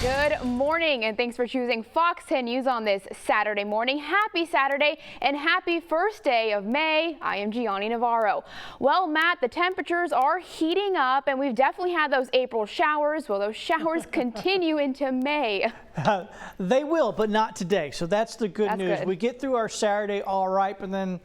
Good morning, and thanks for choosing Fox 10 News on this Saturday morning. Happy Saturday and happy first day of May. I am Gianni Navarro. Well, Matt, the temperatures are heating up, and we've definitely had those April showers. Well, those showers continue into May. They will, but not today. So that's the good news. Good. We get through our Saturday all right, but then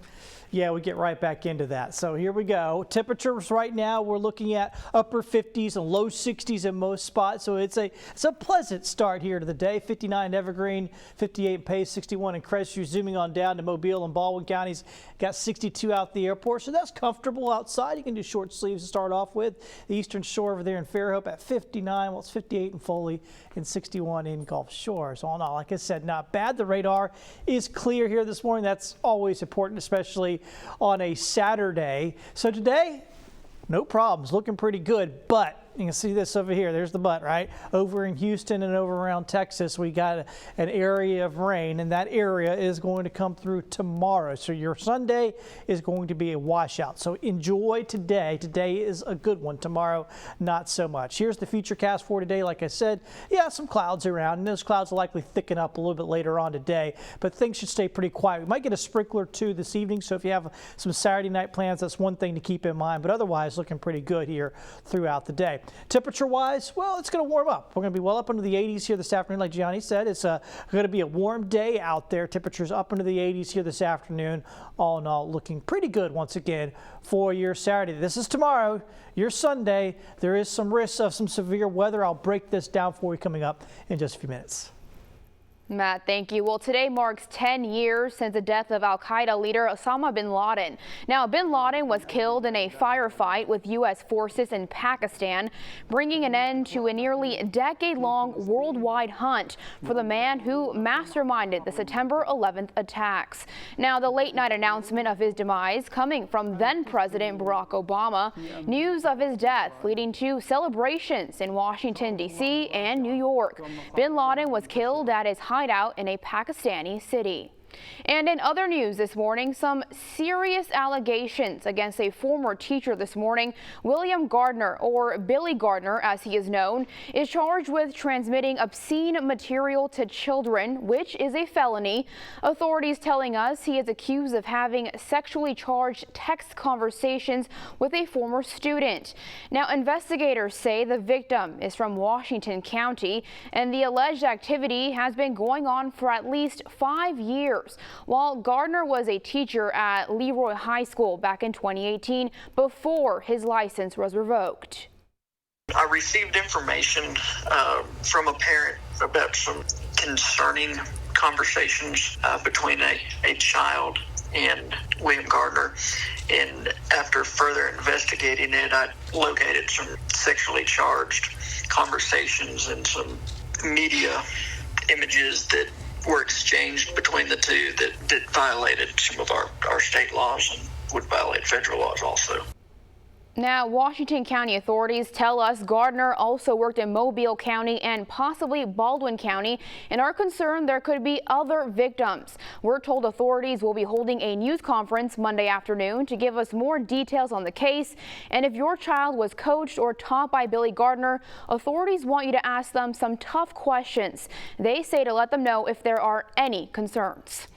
yeah, we get right back into that. So here we go. Temperatures right now, we're looking at upper 50s and low 60s in most spots. So it's a pleasant start here to the day. 59 in Evergreen, 58 in Pace, 61 in Crestview. Zooming on down to Mobile and Baldwin counties, got 62 out the airport. So that's comfortable outside. You can do short sleeves to start off with. The Eastern Shore over there in Fairhope at 59. Well, it's 58 in Foley and 61 in Gulf Shores. All in all, like I said, not bad. The radar is clear here this morning. That's always important, especially on a Saturday. So today, no problems, looking pretty good, but you can see this over here. There's the but, right? Over in Houston and over around Texas, we got an area of rain, and that area is going to come through tomorrow. So your Sunday is going to be a washout. So enjoy today. Today is a good one. Tomorrow, not so much. Here's the futurecast for today. Like I said, yeah, some clouds around, and those clouds will likely thicken up a little bit later on today, but things should stay pretty quiet. We might get a sprinkler too this evening, so if you have some Saturday night plans, that's one thing to keep in mind, but otherwise looking pretty good here throughout the day. Temperature-wise, well, it's going to warm up. We're going to be well up into the 80s here this afternoon. Like Gianni said, it's going to be a warm day out there. Temperatures up into the 80s here this afternoon. All in all, looking pretty good once again for your Saturday. This is tomorrow, your Sunday. There is some risks of some severe weather. I'll break this down for you coming up in just a few minutes. Matt, thank you. Well, today marks 10 years since the death of al-Qaeda leader Osama bin Laden. Now, bin Laden was killed in a firefight with U.S. forces in Pakistan, bringing an end to a nearly decade-long worldwide hunt for the man who masterminded the September 11th attacks. Now, the late-night announcement of his demise coming from then-President Barack Obama, news of his death leading to celebrations in Washington, D.C. and New York. Bin Laden was killed at his hideout in a Pakistani city. And in other news this morning, some serious allegations against a former teacher this morning. William Gardner, or Billy Gardner as he is known, is charged with transmitting obscene material to children, which is a felony. Authorities telling us he is accused of having sexually charged text conversations with a former student. Now, investigators say the victim is from Washington County, and the alleged activity has been going on for at least 5 years. While Gardner was a teacher at Leroy High School back in 2018 before his license was revoked. I received information from a parent about some concerning conversations between a child and William Gardner, and after further investigating it, I located some sexually charged conversations and some media images that were exchanged between the two that violated some of our state laws and would violate federal laws also. Now, Washington County authorities tell us Gardner also worked in Mobile County and possibly Baldwin County and are concerned there could be other victims. We're told authorities will be holding a news conference Monday afternoon to give us more details on the case. And if your child was coached or taught by Billy Gardner, authorities want you to ask them some tough questions. They say to let them know if there are any concerns.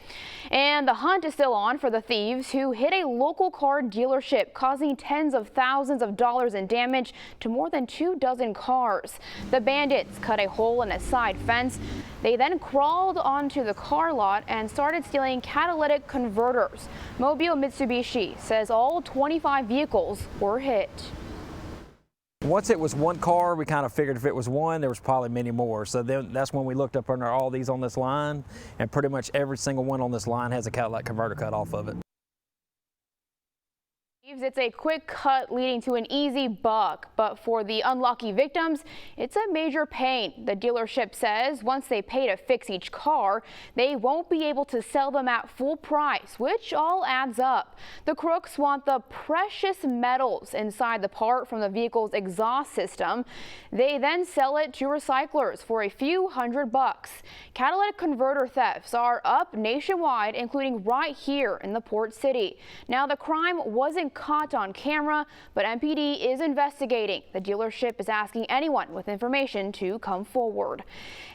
And the hunt is still on for the thieves who hit a local car dealership, causing tens of thousands of dollars in damage to more than 24 cars. The bandits cut a hole in a side fence. They then crawled onto the car lot and started stealing catalytic converters. Mobile Mitsubishi says all 25 vehicles were hit. Once it was one car, we kind of figured if it was one, there was probably many more. So then that's when we looked up under all these on this line, and pretty much every single one on this line has a catalytic converter cut off of it. It's a quick cut leading to an easy buck, but for the unlucky victims, it's a major pain. The dealership says once they pay to fix each car, they won't be able to sell them at full price, which all adds up. The crooks want the precious metals inside the part from the vehicle's exhaust system. They then sell it to recyclers for a few $100. Catalytic converter thefts are up nationwide, including right here in the port city. Now, the crime wasn't caught on camera, but MPD is investigating. The dealership is asking anyone with information to come forward.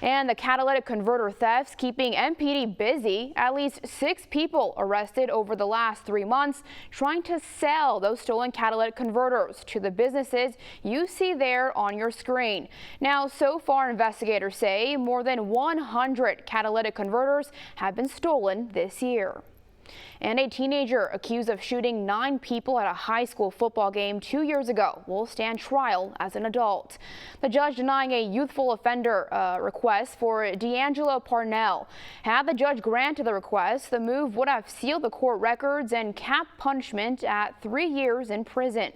And the catalytic converter thefts keeping MPD busy. At least 6 people arrested over the last 3 months trying to sell those stolen catalytic converters to the businesses you see there on your screen. Now, so far, investigators say more than 100 catalytic converters have been stolen this year. And a teenager accused of shooting 9 people at a high school football game 2 years ago will stand trial as an adult. The judge denying a youthful offender request for D'Angelo Parnell. Had the judge granted the request, the move would have sealed the court records and capped punishment at 3 years in prison.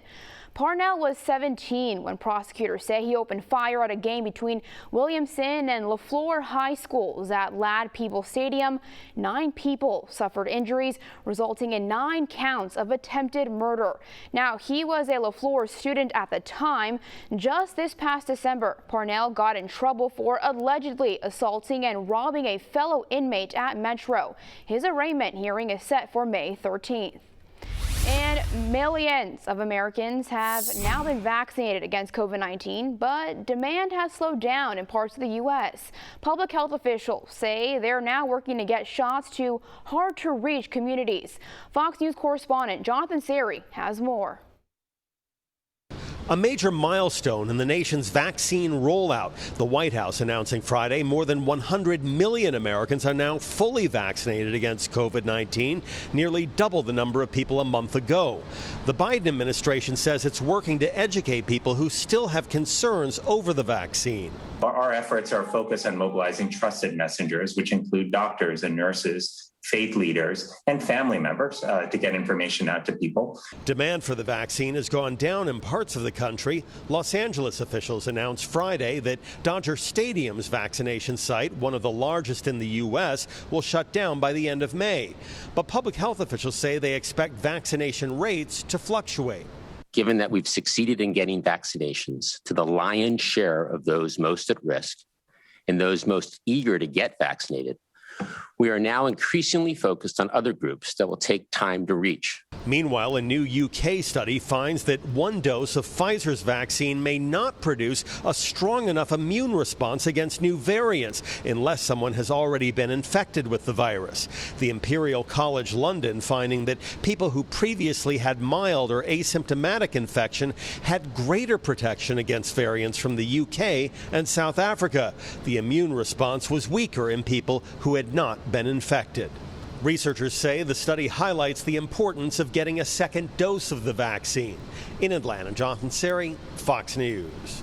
Parnell was 17 when prosecutors say he opened fire at a game between Williamson and LaFleur High Schools at Ladd Peoples Stadium. 9 people suffered injuries, resulting in 9 counts of attempted murder. Now, he was a LaFleur student at the time. Just this past December, Parnell got in trouble for allegedly assaulting and robbing a fellow inmate at Metro. His arraignment hearing is set for May 13th. And millions of Americans have now been vaccinated against COVID-19, but demand has slowed down in parts of the U.S. Public health officials say they're now working to get shots to hard-to-reach communities. Fox News correspondent Jonathan Seri has more. A major milestone in the nation's vaccine rollout. The White House announcing Friday more than 100 million Americans are now fully vaccinated against COVID-19, nearly double the number of people a month ago. The Biden administration says it's working to educate people who still have concerns over the vaccine. Our efforts are focused on mobilizing trusted messengers, which include doctors and nurses, faith leaders, and family members to get information out to people. Demand for the vaccine has gone down in parts of the country. Los Angeles officials announced Friday that Dodger Stadium's vaccination site, one of the largest in the U.S., will shut down by the end of May. But public health officials say they expect vaccination rates to fluctuate. Given that we've succeeded in getting vaccinations to the lion's share of those most at risk and those most eager to get vaccinated, we are now increasingly focused on other groups that will take time to reach. Meanwhile, a new UK study finds that 1 dose of Pfizer's vaccine may not produce a strong enough immune response against new variants unless someone has already been infected with the virus. The Imperial College London finding that people who previously had mild or asymptomatic infection had greater protection against variants from the UK and South Africa. The immune response was weaker in people who had not been infected. Researchers say the study highlights the importance of getting a second dose of the vaccine. In Atlanta, Jonathan Seri, Fox News.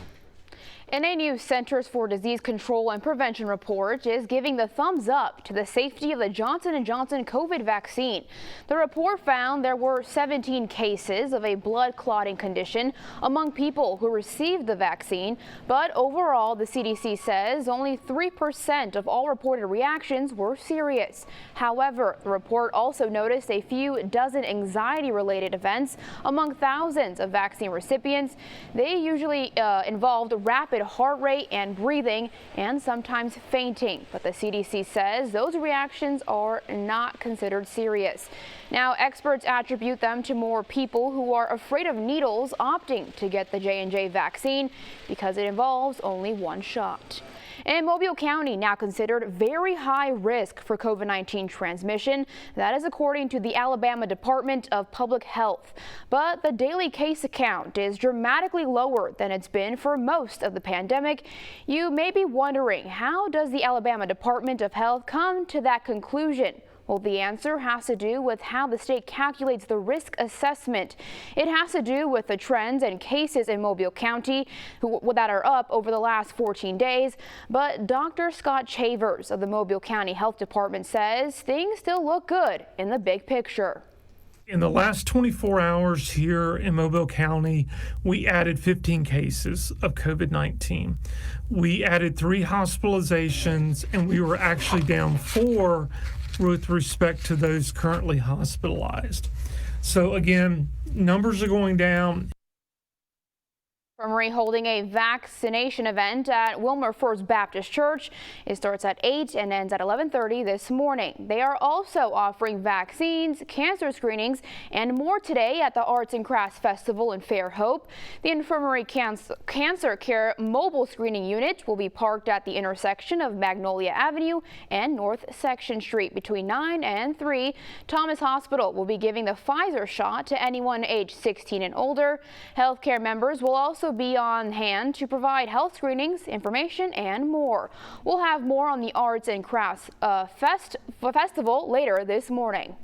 And a new Centers for Disease Control and Prevention report is giving the thumbs up to the safety of the Johnson & Johnson COVID vaccine. The report found there were 17 cases of a blood clotting condition among people who received the vaccine, but overall, the CDC says only 3% of all reported reactions were serious. However, the report also noticed a few dozen anxiety-related events among thousands of vaccine recipients. They usually involved rapid heart rate and breathing and sometimes fainting, but the CDC says those reactions are not considered serious. Now, experts attribute them to more people who are afraid of needles opting to get the J&J vaccine because it involves only 1 shot. And Mobile County now considered very high risk for COVID-19 transmission. That is according to the Alabama Department of Public Health. But the daily case count is dramatically lower than it's been for most of the pandemic. You may be wondering, how does the Alabama Department of Health come to that conclusion? Well, the answer has to do with how the state calculates the risk assessment. It has to do with the trends and cases in Mobile County that are up over the last 14 days. But Dr. Scott Chavers of the Mobile County Health Department says things still look good in the big picture. In the last 24 hours here in Mobile County, we added 15 cases of COVID-19. We added 3 hospitalizations, and we were actually down 4 with respect to those currently hospitalized. So again, numbers are going down. Infirmary holding a vaccination event at Wilmer First Baptist Church. It starts at 8 and ends at 11:30 this morning. They are also offering vaccines, cancer screenings, and more today at the Arts and Crafts Festival in Fairhope. The Infirmary Cancer Care Mobile Screening Unit will be parked at the intersection of Magnolia Avenue and North Section Street between 9 and 3. Thomas Hospital will be giving the Pfizer shot to anyone aged 16 and older. Healthcare members will also be on hand to provide health screenings, information, and more. We'll have more on the Arts and Crafts Festival later this morning.